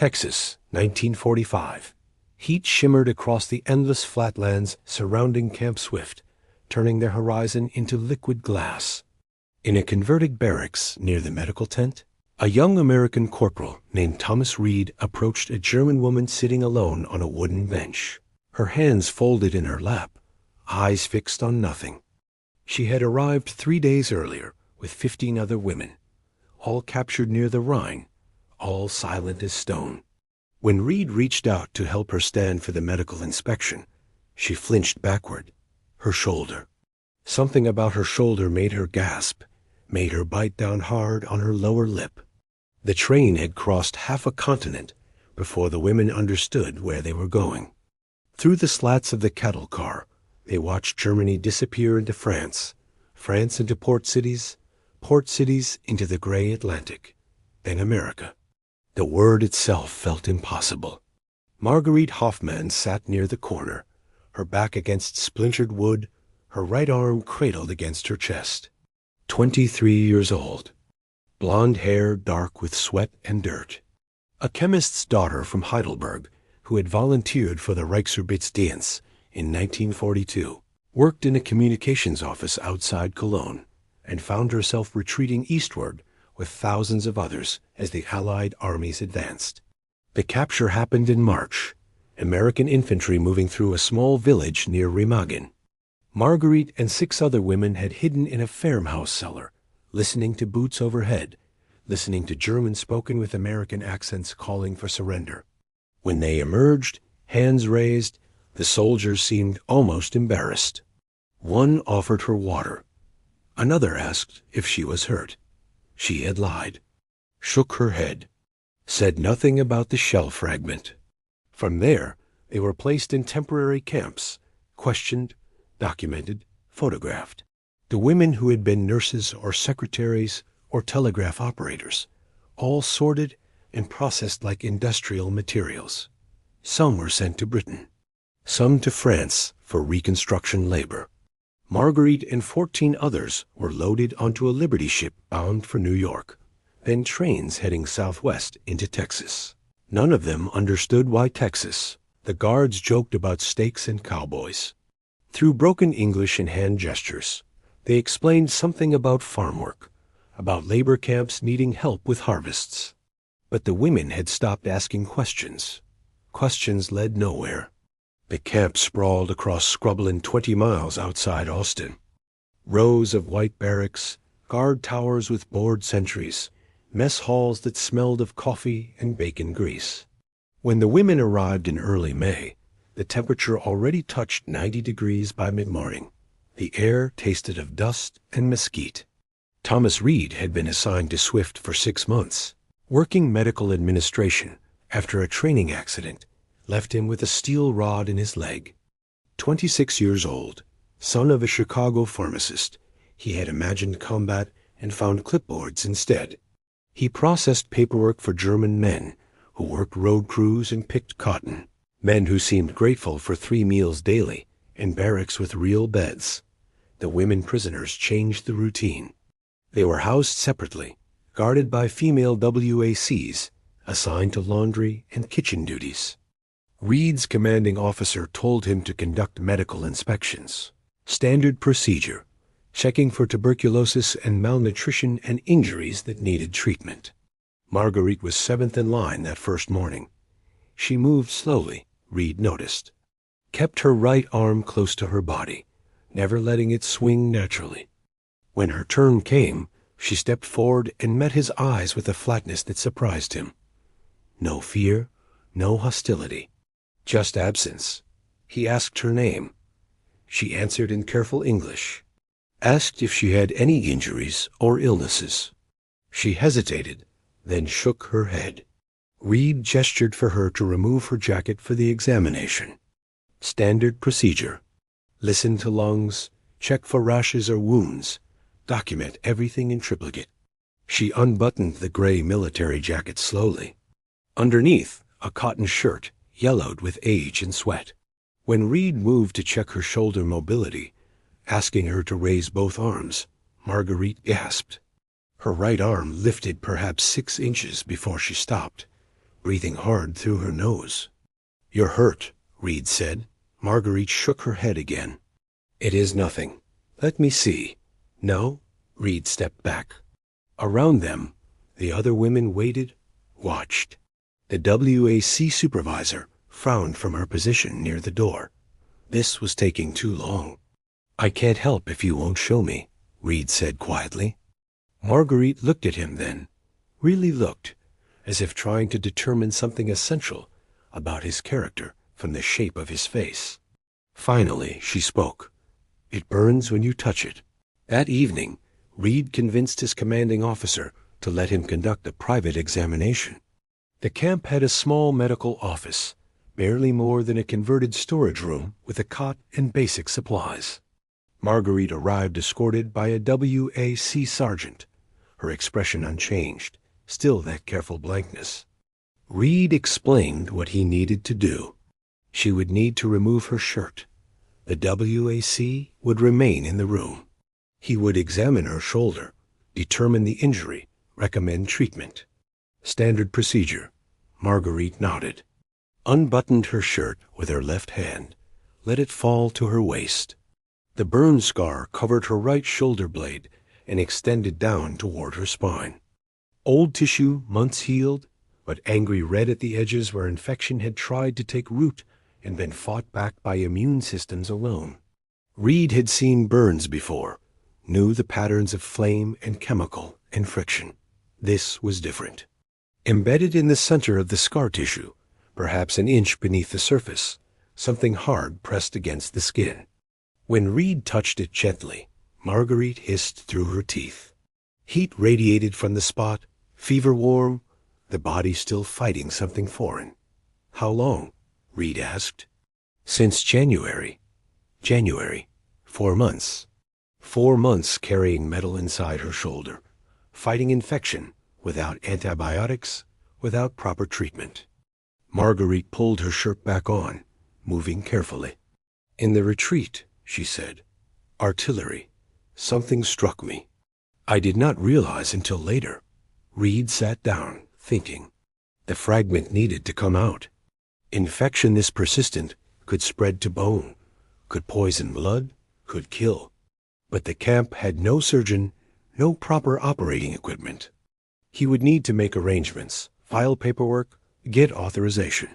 Texas, 1945. Heat shimmered across the endless flatlands surrounding Camp Swift, turning their horizon into liquid glass. In a converted barracks near the medical tent, a young American corporal named Thomas Reed approached a German woman sitting alone on a wooden bench, her hands folded in her lap, eyes fixed on nothing. She had arrived 3 days earlier with 15 other women, all captured near the Rhine, all silent as stone. When Reed reached out to help her stand for the medical inspection, she flinched backward, her shoulder. Something about her shoulder made her gasp, made her bite down hard on her lower lip. The train had crossed half a continent before the women understood where they were going. Through the slats of the cattle car, they watched Germany disappear into France, France into port cities into the gray Atlantic, then America. The word itself felt impossible. Marguerite Hoffmann sat near the corner, her back against splintered wood, her right arm cradled against her chest. 23 years old. Blonde hair dark with sweat and dirt. A chemist's daughter from Heidelberg, who had volunteered for the Reichsarbeitsdienst in 1942, worked in a communications office outside Cologne, and found herself retreating eastward with thousands of others as the Allied armies advanced. The capture happened in March, American infantry moving through a small village near Remagen. Marguerite and 6 other women had hidden in a farmhouse cellar, listening to boots overhead, listening to German spoken with American accents calling for surrender. When they emerged, hands raised, the soldiers seemed almost embarrassed. One offered her water. Another asked if she was hurt. She had lied, shook her head, said nothing about the shell fragment. From there, they were placed in temporary camps, questioned, documented, photographed. The women who had been nurses or secretaries or telegraph operators, all sorted and processed like industrial materials. Some were sent to Britain, some to France for reconstruction labor. Marguerite and 14 others were loaded onto a Liberty ship bound for New York, then trains heading southwest into Texas. None of them understood why Texas. The guards joked about steaks and cowboys. Through broken English and hand gestures, they explained something about farm work, about labor camps needing help with harvests. But the women had stopped asking questions. Questions led nowhere. The camp sprawled across scrubland 20 miles outside Austin. Rows of white barracks, guard towers with board sentries, mess halls that smelled of coffee and bacon grease. When the women arrived in early May, the temperature already touched 90 degrees by mid-morning. The air tasted of dust and mesquite. Thomas Reed had been assigned to Swift for 6 months. Working medical administration after a training accident left him with a steel rod in his leg. 26 years old, son of a Chicago pharmacist, he had imagined combat and found clipboards instead. He processed paperwork for German men who worked road crews and picked cotton, men who seemed grateful for 3 meals daily and barracks with real beds. The women prisoners changed the routine. They were housed separately, guarded by female WACs, assigned to laundry and kitchen duties. Reed's commanding officer told him to conduct medical inspections. Standard procedure, checking for tuberculosis and malnutrition and injuries that needed treatment. Marguerite was 7th in line that first morning. She moved slowly, Reed noticed. Kept her right arm close to her body, never letting it swing naturally. When her turn came, she stepped forward and met his eyes with a flatness that surprised him. No fear, no hostility. Just absence. He asked her name. She answered in careful English. Asked if she had any injuries or illnesses. She hesitated, then shook her head. Reed gestured for her to remove her jacket for the examination. Standard procedure. Listen to lungs, check for rashes or wounds, document everything in triplicate. She unbuttoned the gray military jacket slowly. Underneath, a cotton shirt, yellowed with age and sweat. When Reed moved to check her shoulder mobility, asking her to raise both arms, Marguerite gasped. Her right arm lifted perhaps 6 inches before she stopped, breathing hard through her nose. "You're hurt," Reed said. Marguerite shook her head again. "It is nothing. Let me see." "No?" Reed stepped back. Around them, the other women waited, watched. The WAC supervisor frowned from her position near the door. This was taking too long. "I can't help if you won't show me," Reed said quietly. Marguerite looked at him then, really looked, as if trying to determine something essential about his character from the shape of his face. Finally, she spoke. "It burns when you touch it." That evening, Reed convinced his commanding officer to let him conduct a private examination. The camp had a small medical office, barely more than a converted storage room with a cot and basic supplies. Marguerite arrived escorted by a WAC sergeant, her expression unchanged, still that careful blankness. Reed explained what he needed to do. She would need to remove her shirt. The WAC would remain in the room. He would examine her shoulder, determine the injury, recommend treatment. Standard procedure. Marguerite nodded. Unbuttoned her shirt with her left hand, let it fall to her waist. The burn scar covered her right shoulder blade and extended down toward her spine. Old tissue, months healed, but angry red at the edges where infection had tried to take root and been fought back by immune systems alone. Reed had seen burns before, knew the patterns of flame and chemical and friction. This was different. Embedded in the center of the scar tissue, perhaps an inch beneath the surface, something hard pressed against the skin. When Reed touched it gently, Marguerite hissed through her teeth. Heat radiated from the spot, fever warm, the body still fighting something foreign. "How long?" Reed asked. "Since January." "January. 4 months." 4 months carrying metal inside her shoulder, fighting infection without antibiotics, without proper treatment. Marguerite pulled her shirt back on, moving carefully. "In the retreat," she said, "artillery. Something struck me. I did not realize until later." Reed sat down, thinking. The fragment needed to come out. Infection this persistent could spread to bone, could poison blood, could kill. But the camp had no surgeon, no proper operating equipment. He would need to make arrangements, file paperwork, get authorization.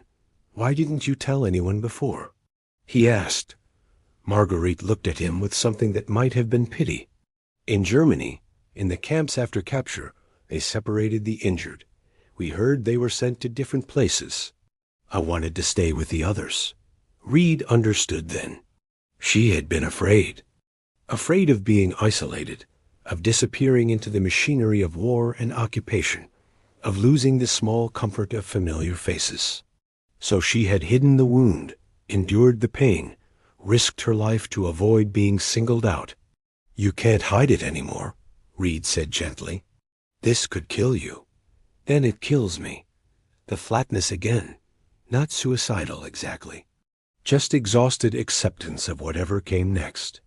"Why didn't you tell anyone before?" he asked. Marguerite looked at him with something that might have been pity. "In Germany, in the camps after capture, they separated the injured. We heard they were sent to different places. I wanted to stay with the others." Reed understood then. She had been afraid. Afraid of being isolated, of disappearing into the machinery of war and occupation, of losing the small comfort of familiar faces. So she had hidden the wound, endured the pain, risked her life to avoid being singled out. "You can't hide it anymore," Reed said gently. "This could kill you. Then it kills me. The flatness again. Not suicidal exactly. Just exhausted acceptance of whatever came next."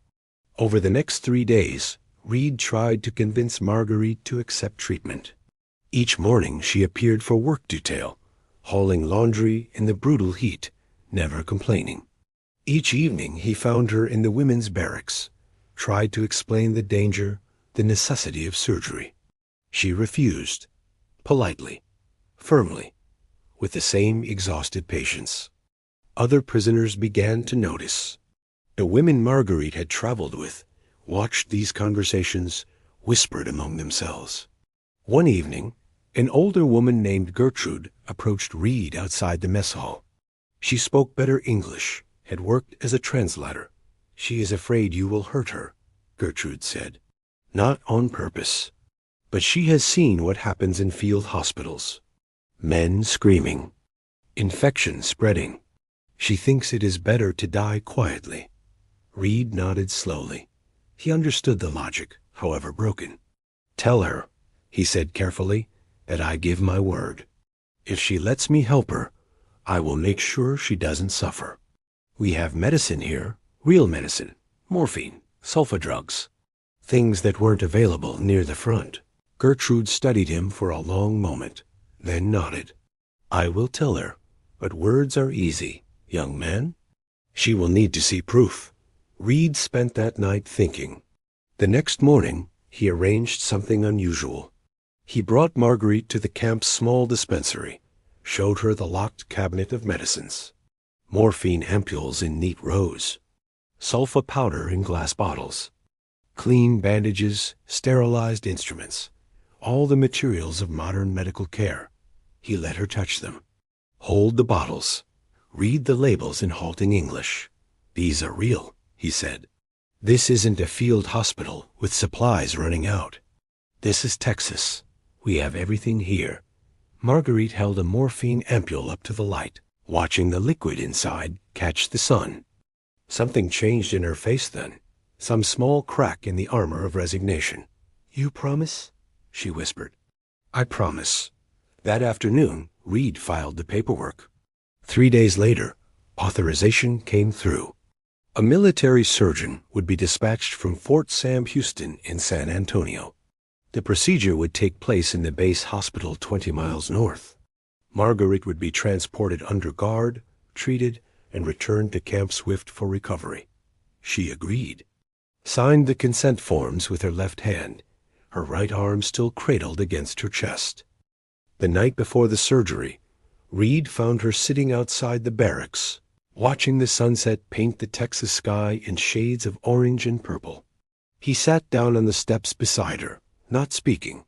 Over the next 3 days, Reed tried to convince Marguerite to accept treatment. Each morning she appeared for work detail, hauling laundry in the brutal heat, never complaining. Each evening he found her in the women's barracks, tried to explain the danger, the necessity of surgery. She refused, politely, firmly, with the same exhausted patience. Other prisoners began to notice. The women Marguerite had traveled with watched these conversations, whispered among themselves. One evening, an older woman named Gertrude approached Reed outside the mess hall. She spoke better English, had worked as a translator. "She is afraid you will hurt her," Gertrude said. "Not on purpose. But she has seen what happens in field hospitals. Men screaming. Infection spreading. She thinks it is better to die quietly." Reed nodded slowly. He understood the logic, however broken. "Tell her," he said carefully, "that I give my word. If she lets me help her, I will make sure she doesn't suffer. We have medicine here, real medicine, morphine, sulfa drugs, things that weren't available near the front." Gertrude studied him for a long moment, then nodded. I will tell her, but words are easy, young man. She will need to see proof. Reed spent that night thinking. The next morning, he arranged something unusual. He brought Marguerite to the camp's small dispensary, showed her the locked cabinet of medicines. Morphine ampules in neat rows, sulfa powder in glass bottles, clean bandages, sterilized instruments, all the materials of modern medical care. He let her touch them. Hold the bottles. Read the labels in halting English. These are real, he said. This isn't a field hospital with supplies running out. This is Texas. We have everything here. Marguerite held a morphine ampule up to the light, watching the liquid inside catch the sun. Something changed in her face then, some small crack in the armor of resignation. You promise? She whispered. I promise. That afternoon, Reed filed the paperwork. 3 days later, authorization came through. A military surgeon would be dispatched from Fort Sam Houston in San Antonio. The procedure would take place in the base hospital 20 miles north. Marguerite would be transported under guard, treated, and returned to Camp Swift for recovery. She agreed. Signed the consent forms with her left hand, her right arm still cradled against her chest. The night before the surgery, Reed found her sitting outside the barracks, watching the sunset paint the Texas sky in shades of orange and purple. He sat down on the steps beside her, not speaking.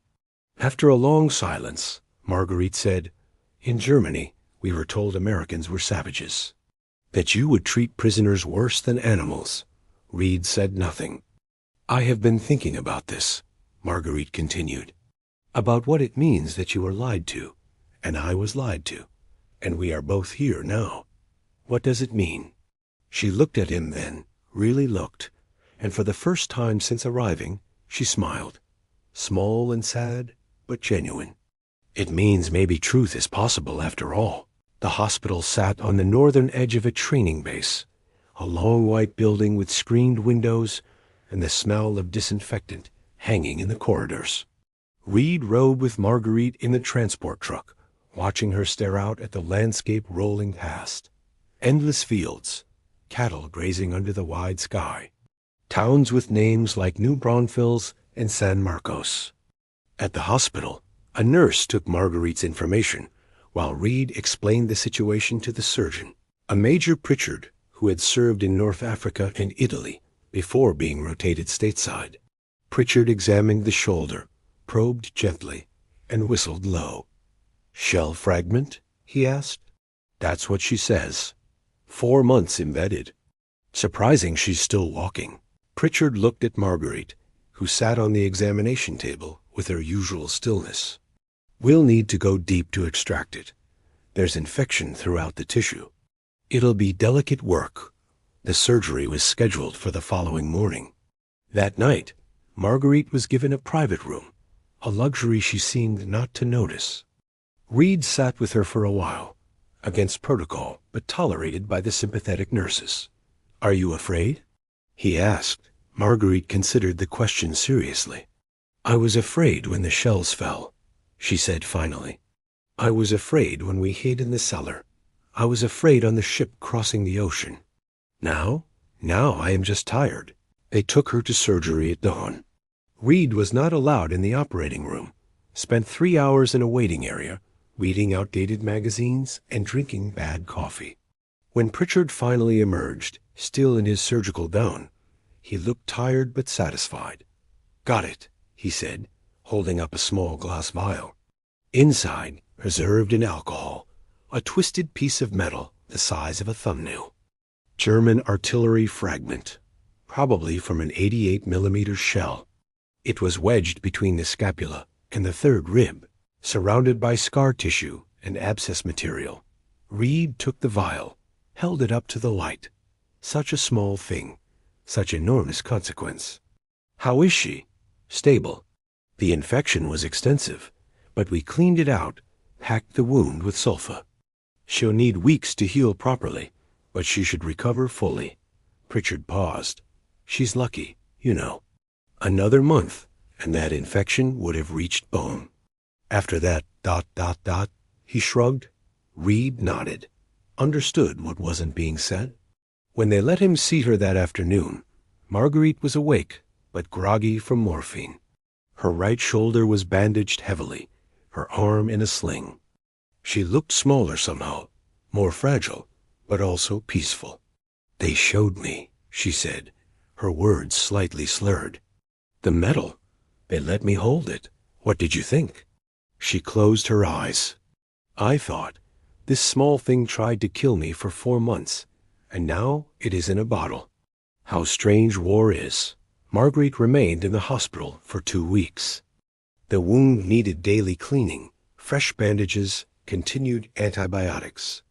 After a long silence, Marguerite said, In Germany, we were told Americans were savages. That you would treat prisoners worse than animals. Reed said nothing. I have been thinking about this, Marguerite continued, about what it means that you were lied to, and I was lied to, and we are both here now. What does it mean? She looked at him then, really looked, and for the first time since arriving, she smiled. Small and sad, but genuine. It means maybe truth is possible after all. The hospital sat on the northern edge of a training base, a long white building with screened windows and the smell of disinfectant hanging in the corridors. Reed rode with Marguerite in the transport truck, watching her stare out at the landscape rolling past. Endless fields, cattle grazing under the wide sky, towns with names like New Braunfels and San Marcos. At the hospital, a nurse took Marguerite's information, while Reed explained the situation to the surgeon, a Major Pritchard who had served in North Africa and Italy before being rotated stateside. Pritchard examined the shoulder, probed gently, and whistled low. Shell fragment? He asked. That's what she says. 4 months embedded. Surprising she's still walking. Pritchard looked at Marguerite, who sat on the examination table with her usual stillness. We'll need to go deep to extract it. There's infection throughout the tissue. It'll be delicate work. The surgery was scheduled for the following morning. That night, Marguerite was given a private room, a luxury she seemed not to notice. Reed sat with her for a while, against protocol, but tolerated by the sympathetic nurses. Are you afraid? He asked. Marguerite considered the question seriously. I was afraid when the shells fell, she said finally. I was afraid when we hid in the cellar. I was afraid on the ship crossing the ocean. Now I am just tired. They took her to surgery at dawn. Reed was not allowed in the operating room, spent 3 hours in a waiting area, reading outdated magazines and drinking bad coffee. When Pritchard finally emerged, still in his surgical gown, he looked tired but satisfied. Got it, he said, holding up a small glass vial. Inside, preserved in alcohol, a twisted piece of metal the size of a thumbnail. German artillery fragment, probably from an 88mm shell. It was wedged between the scapula and the third rib, surrounded by scar tissue and abscess material. Reed took the vial, held it up to the light. Such a small thing, such enormous consequence. How is she? Stable. The infection was extensive, but we cleaned it out, packed the wound with sulfa. She'll need weeks to heal properly, but she should recover fully. Pritchard paused. She's lucky, you know. Another month, and that infection would have reached bone. After that, he shrugged. Reed nodded, understood what wasn't being said. When they let him see her that afternoon, Marguerite was awake, but groggy from morphine. Her right shoulder was bandaged heavily, her arm in a sling. She looked smaller somehow, more fragile, but also peaceful. "They showed me," she said, her words slightly slurred. "The medal. They let me hold it. What did you think?" She closed her eyes. "I thought, this small thing tried to kill me for 4 months, and now it is in a bottle. How strange war is." Marguerite remained in the hospital for 2 weeks. The wound needed daily cleaning, fresh bandages, continued antibiotics.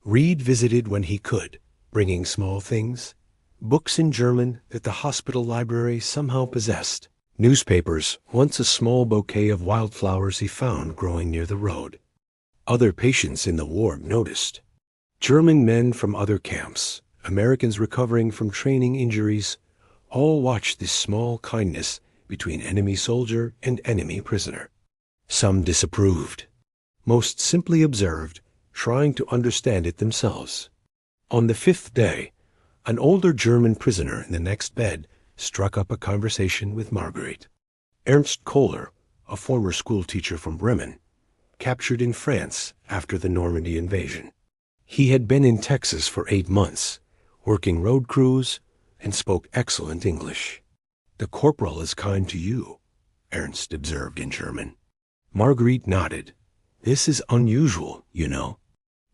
Reed visited when he could, bringing small things, books in German that the hospital library somehow possessed, newspapers, once a small bouquet of wildflowers he found growing near the road. Other patients in the ward noticed. German men from other camps, Americans recovering from training injuries, all watched this small kindness between enemy soldier and enemy prisoner. Some disapproved. Most simply observed, trying to understand it themselves. On the 5th day, an older German prisoner in the next bed struck up a conversation with Marguerite. Ernst Kohler, a former schoolteacher from Bremen, captured in France after the Normandy invasion. He had been in Texas for 8 months, working road crews, and spoke excellent English. "The corporal is kind to you," Ernst observed in German. Marguerite nodded. "This is unusual, you know.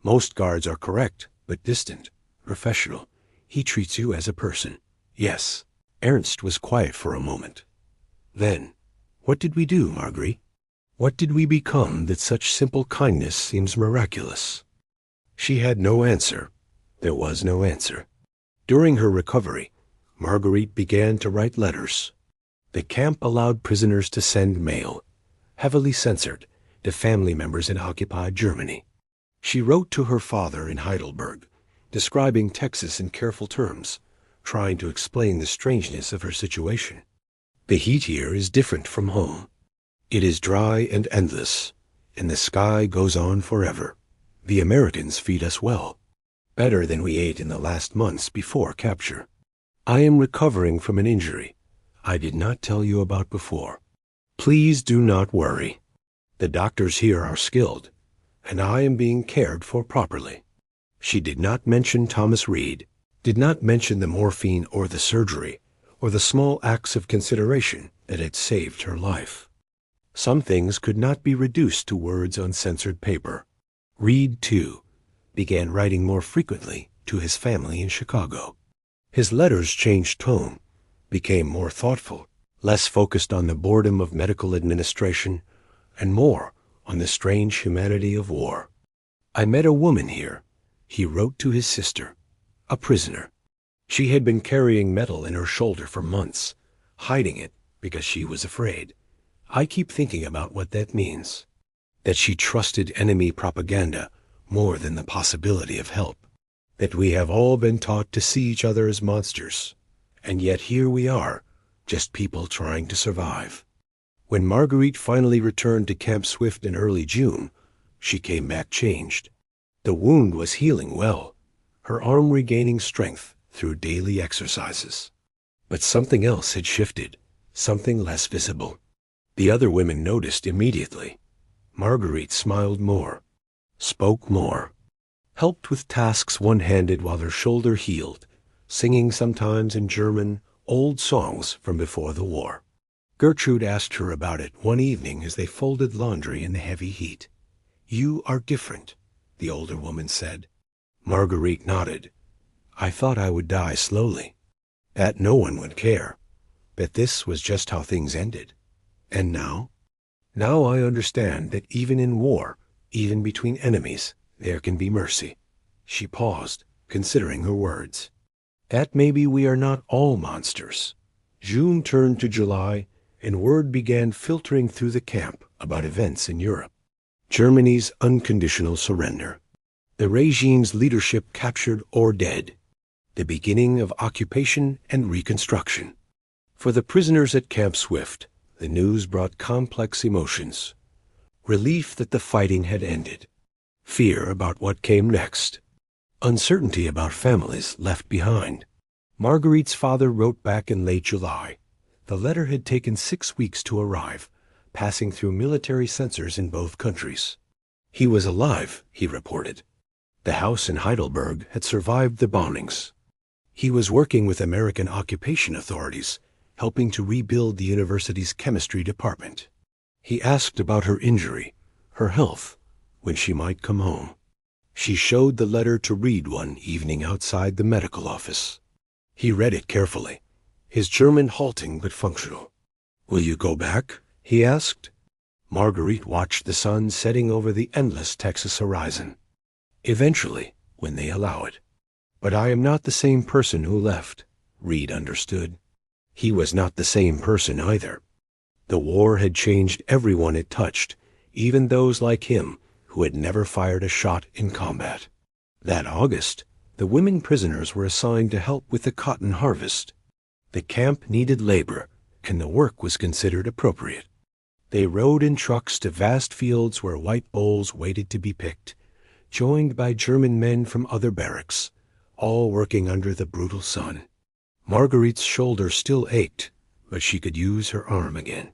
Most guards are correct, but distant, professional. He treats you as a person." "Yes." Ernst was quiet for a moment. "Then, what did we do, Marguerite? What did we become that such simple kindness seems miraculous?" She had no answer. There was no answer. During her recovery, Marguerite began to write letters. The camp allowed prisoners to send mail, heavily censored, to family members in occupied Germany. She wrote to her father in Heidelberg, describing Texas in careful terms, trying to explain the strangeness of her situation. "The heat here is different from home. It is dry and endless, and the sky goes on forever. The Americans feed us well, better than we ate in the last months before capture. I am recovering from an injury I did not tell you about before. Please do not worry. The doctors here are skilled, and I am being cared for properly." She did not mention Thomas Reed, did not mention the morphine or the surgery, or the small acts of consideration that had saved her life. Some things could not be reduced to words on censored paper. Reed, too, began writing more frequently to his family in Chicago. His letters changed tone, became more thoughtful, less focused on the boredom of medical administration, and more on the strange humanity of war. "I met a woman here," he wrote to his sister, "a prisoner. She had been carrying metal in her shoulder for months, hiding it because she was afraid. I keep thinking about what that means. That she trusted enemy propaganda more than the possibility of help. That we have all been taught to see each other as monsters, and yet here we are, just people trying to survive." When Marguerite finally returned to Camp Swift in early June, she came back changed. The wound was healing well, her arm regaining strength through daily exercises. But something else had shifted, something less visible. The other women noticed immediately. Marguerite smiled more, spoke more, helped with tasks one-handed while her shoulder healed, singing sometimes in German old songs from before the war. Gertrude asked her about it one evening as they folded laundry in the heavy heat. "You are different," the older woman said. Marguerite nodded. "I thought I would die slowly, that no one would care, that this was just how things ended. And now? Now I understand that even in war, even between enemies, there can be mercy." She paused, considering her words. "That maybe we are not all monsters." June turned to July, and word began filtering through the camp about events in Europe. Germany's unconditional surrender. The regime's leadership captured or dead. The beginning of occupation and reconstruction. For the prisoners at Camp Swift, the news brought complex emotions. Relief that the fighting had ended. fear about what came next, uncertainty about families left behind. Marguerite's father wrote back in late July. The letter had taken 6 weeks to arrive, passing through military censors in both countries. He was alive, he reported. The house in Heidelberg had survived the bombings. He was working with American occupation authorities, helping to rebuild the university's chemistry department. He asked about her injury, her health, when she might come home. She showed the letter to Reed one evening outside the medical office. He read it carefully, his German halting but functional. "Will you go back?" he asked. Marguerite watched the sun setting over the endless Texas horizon. "Eventually, when they allow it. But I am not the same person who left," Reed understood. He was not the same person either. The war had changed everyone it touched, even those like him who had never fired a shot in combat. That August, the women prisoners were assigned to help with the cotton harvest. The camp needed labor, and the work was considered appropriate. They rode in trucks to vast fields where white bolls waited to be picked, joined by German men from other barracks, all working under the brutal sun. Marguerite's shoulder still ached, but she could use her arm again.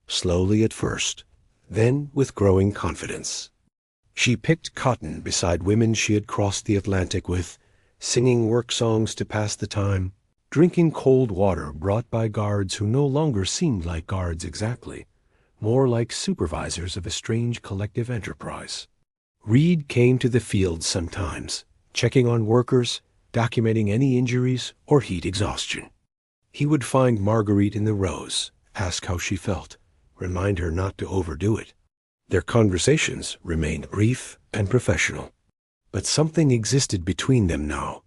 Slowly at first, then with growing confidence. She picked cotton beside women she had crossed the Atlantic with, singing work songs to pass the time, drinking cold water brought by guards who no longer seemed like guards exactly, more like supervisors of a strange collective enterprise. Reed came to the fields sometimes, checking on workers, documenting any injuries or heat exhaustion. He would find Marguerite in the rows, ask how she felt, remind her not to overdo it. Their conversations remained brief and professional. But something existed between them now,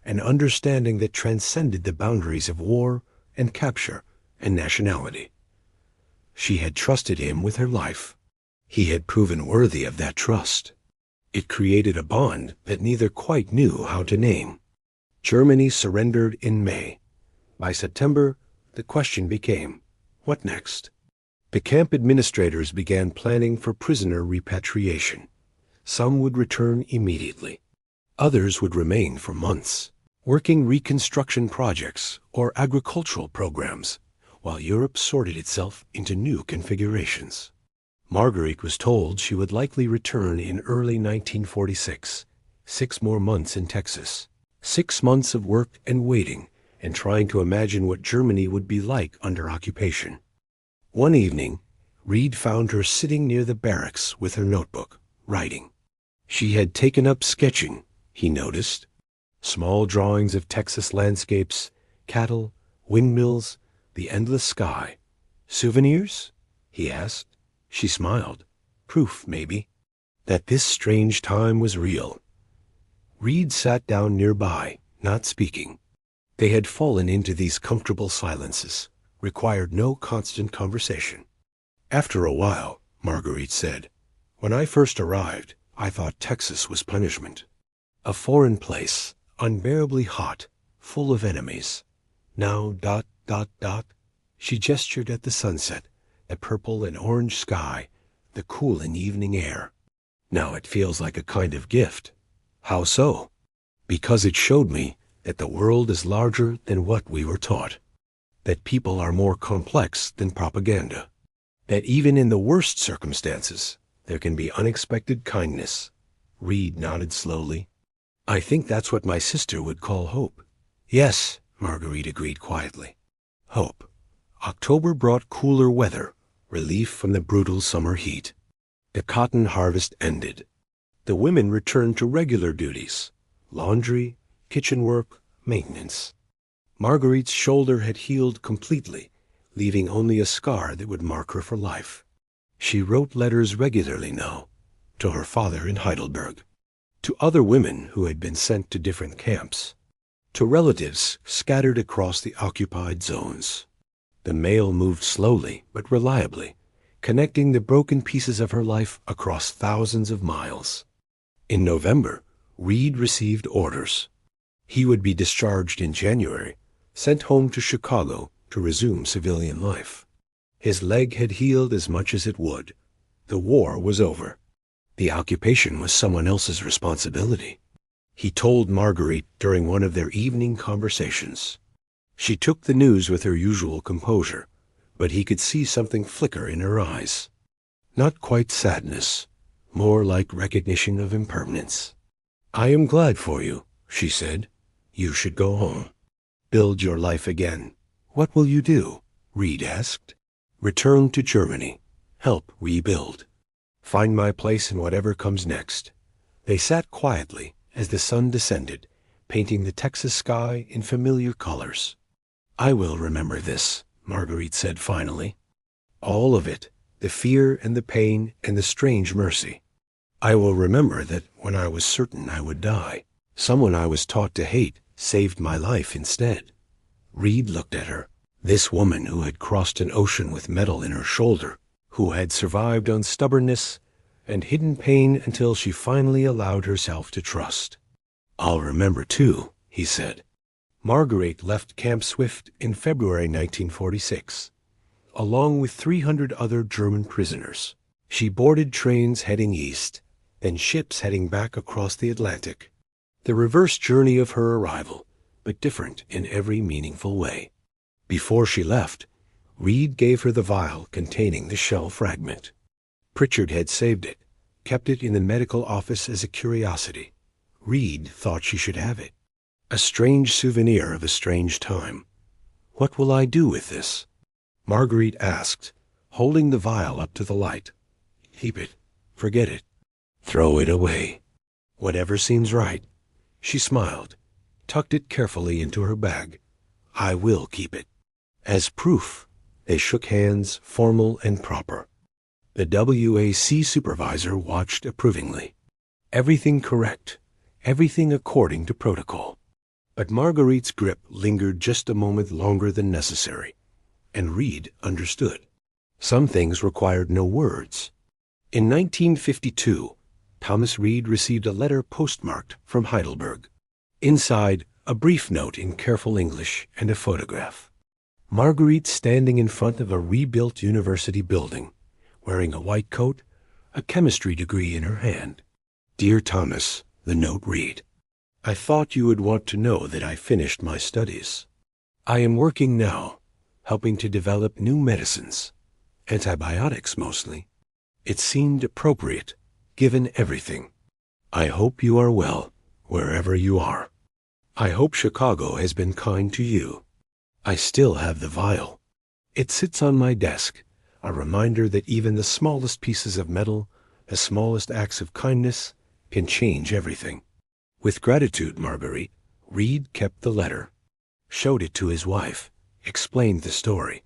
an understanding that transcended the boundaries of war and capture and nationality. She had trusted him with her life. He had proven worthy of that trust. It created a bond that neither quite knew how to name. Germany surrendered in May. By September, the question became, what next? The camp administrators began planning for prisoner repatriation. Some would return immediately. Others would remain for months, working reconstruction projects or agricultural programs, while Europe sorted itself into new configurations. Marguerite was told she would likely return in early 1946, 6 more months in Texas, 6 months of work and waiting, and trying to imagine what Germany would be like under occupation. One evening, Reed found her sitting near the barracks with her notebook, writing. She had taken up sketching, he noticed. Small drawings of Texas landscapes, cattle, windmills, the endless sky. Souvenirs? He asked. She smiled. Proof, maybe, that this strange time was real. Reed sat down nearby, not speaking. They had fallen into these comfortable silences, required no constant conversation. After a while, Marguerite said, "When I first arrived, I thought Texas was punishment. A foreign place, unbearably hot, full of enemies. Now, ... She gestured at the sunset, the purple and orange sky, the cooling evening air. Now it feels like a kind of gift. How so? Because it showed me that the world is larger than what we were taught, that people are more complex than propaganda, that even in the worst circumstances, there can be unexpected kindness." Reed nodded slowly. "I think that's what my sister would call hope." "Yes," Marguerite agreed quietly. Hope. October brought cooler weather, relief from the brutal summer heat. The cotton harvest ended. The women returned to regular duties, laundry, kitchen work, maintenance. Marguerite's shoulder had healed completely, leaving only a scar that would mark her for life. She wrote letters regularly now, to her father in Heidelberg, to other women who had been sent to different camps, to relatives scattered across the occupied zones. The mail moved slowly but reliably, connecting the broken pieces of her life across thousands of miles. In November, Reed received orders. He would be discharged in January, sent home to Chicago to resume civilian life. His leg had healed as much as it would. The war was over. The occupation was someone else's responsibility. He told Marguerite during one of their evening conversations. She took the news with her usual composure, but he could see something flicker in her eyes. Not quite sadness, more like recognition of impermanence. "I am glad for you," she said. "You should go home. Build your life again." "What will you do?" Reed asked. "Return to Germany. Help rebuild. Find my place in whatever comes next." They sat quietly as the sun descended, painting the Texas sky in familiar colors. "I will remember this," Marguerite said finally. "All of it, the fear and the pain and the strange mercy. I will remember that when I was certain I would die, someone I was taught to hate saved my life instead." Reed looked at her, this woman who had crossed an ocean with metal in her shoulder, who had survived on stubbornness and hidden pain until she finally allowed herself to trust. "I'll remember too," he said. Marguerite left Camp Swift in February 1946, along with 300 other German prisoners. She boarded trains heading east, then ships heading back across the Atlantic. The reverse journey of her arrival, but different in every meaningful way. Before she left, Reed gave her the vial containing the shell fragment. Pritchard had saved it, kept it in the medical office as a curiosity. Reed thought she should have it. A strange souvenir of a strange time. "What will I do with this?" Marguerite asked, holding the vial up to the light. "Keep it. Forget it. Throw it away. Whatever seems right." She smiled, tucked it carefully into her bag. "I will keep it." As proof, they shook hands, formal and proper. The WAC supervisor watched approvingly. Everything correct, everything according to protocol. But Marguerite's grip lingered just a moment longer than necessary, and Reed understood. Some things required no words. In 1952, Thomas Reed received a letter postmarked from Heidelberg. Inside, a brief note in careful English and a photograph. Marguerite standing in front of a rebuilt university building, wearing a white coat, a chemistry degree in her hand. "Dear Thomas," the note read, "I thought you would want to know that I finished my studies. I am working now, helping to develop new medicines, antibiotics mostly. It seemed appropriate, given everything. I hope you are well, wherever you are. I hope Chicago has been kind to you. I still have the vial. It sits on my desk, a reminder that even the smallest pieces of metal, the smallest acts of kindness, can change everything." With gratitude, Marguerite, Reed kept the letter, showed it to his wife, explained the story,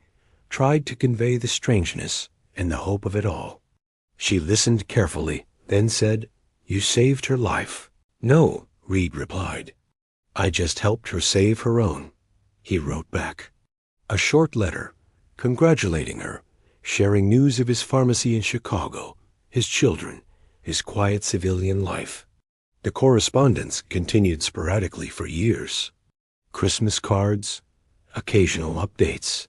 tried to convey the strangeness and the hope of it all. She listened carefully, then said, "You saved her life." "No," Reed replied. "I just helped her save her own." He wrote back a short letter, congratulating her, sharing news of his pharmacy in Chicago, his children, his quiet civilian life. The correspondence continued sporadically for years. Christmas cards, occasional updates,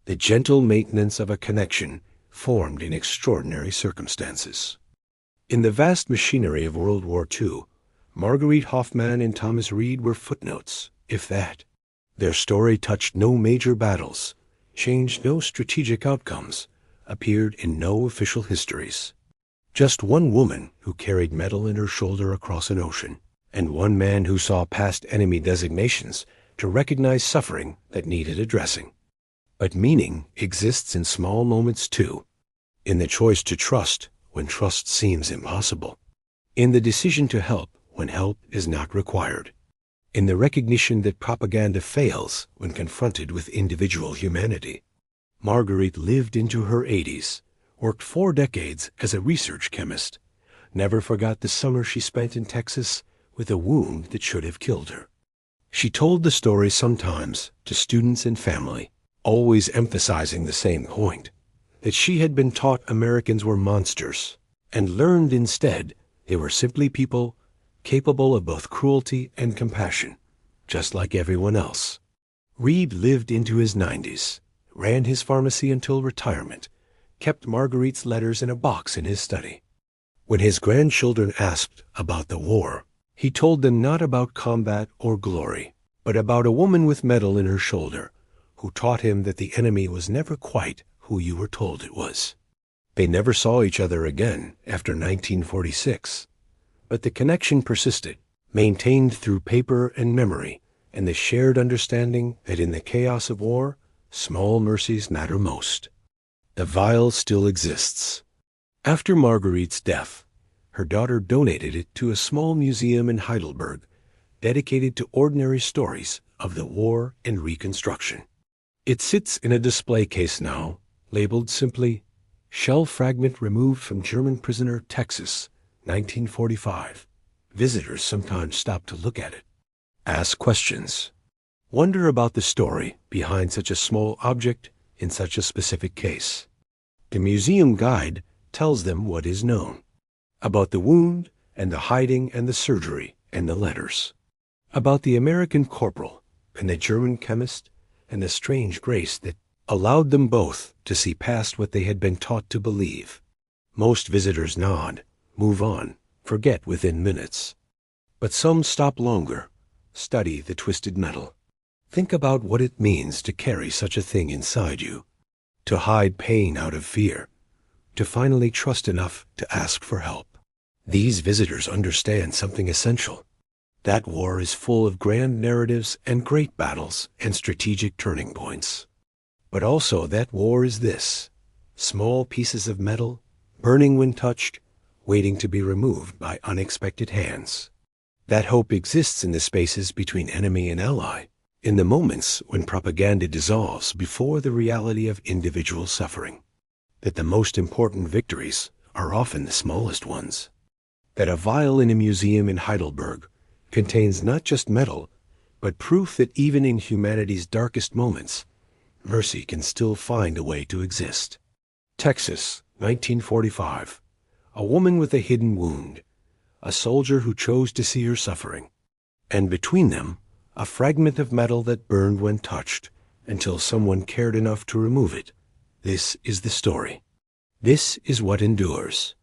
the gentle maintenance of a connection formed in extraordinary circumstances. In the vast machinery of World War II, Marguerite Hoffmann and Thomas Reed were footnotes, if that. Their story touched no major battles, changed no strategic outcomes, appeared in no official histories. Just one woman who carried metal in her shoulder across an ocean, and one man who saw past enemy designations to recognize suffering that needed addressing. But meaning exists in small moments too, in the choice to trust when trust seems impossible, in the decision to help when help is not required, in the recognition that propaganda fails when confronted with individual humanity. Marguerite lived into her 80s, worked 4 decades as a research chemist, never forgot the summer she spent in Texas with a wound that should have killed her. She told the story sometimes to students and family, always emphasizing the same point, that she had been taught Americans were monsters, and learned instead they were simply people capable of both cruelty and compassion, just like everyone else. Reed lived into his 90s, ran his pharmacy until retirement, kept Marguerite's letters in a box in his study. When his grandchildren asked about the war, he told them not about combat or glory, but about a woman with metal in her shoulder, who taught him that the enemy was never quite who you were told it was. They never saw each other again after 1946, but the connection persisted, maintained through paper and memory, and the shared understanding that in the chaos of war, small mercies matter most. The vial still exists. After Marguerite's death, her daughter donated it to a small museum in Heidelberg dedicated to ordinary stories of the war and Reconstruction. It sits in a display case now, labeled simply, "Shell Fragment Removed from German Prisoner, Texas, 1945. Visitors sometimes stop to look at it, ask questions, wonder about the story behind such a small object in such a specific case. The museum guide tells them what is known about the wound and the hiding and the surgery and the letters, about the American corporal and the German chemist and the strange grace that allowed them both to see past what they had been taught to believe. Most visitors nod, move on, forget within minutes. But some stop longer, study the twisted metal. Think about what it means to carry such a thing inside you, to hide pain out of fear, to finally trust enough to ask for help. These visitors understand something essential. That war is full of grand narratives and great battles and strategic turning points. But also that war is this: small pieces of metal, burning when touched, waiting to be removed by unexpected hands. That hope exists in the spaces between enemy and ally, in the moments when propaganda dissolves before the reality of individual suffering. That the most important victories are often the smallest ones. That a vial in a museum in Heidelberg contains not just metal, but proof that even in humanity's darkest moments, mercy can still find a way to exist. Texas, 1945. A woman with a hidden wound, a soldier who chose to see her suffering, and between them, a fragment of metal that burned when touched until someone cared enough to remove it. This is the story. This is what endures.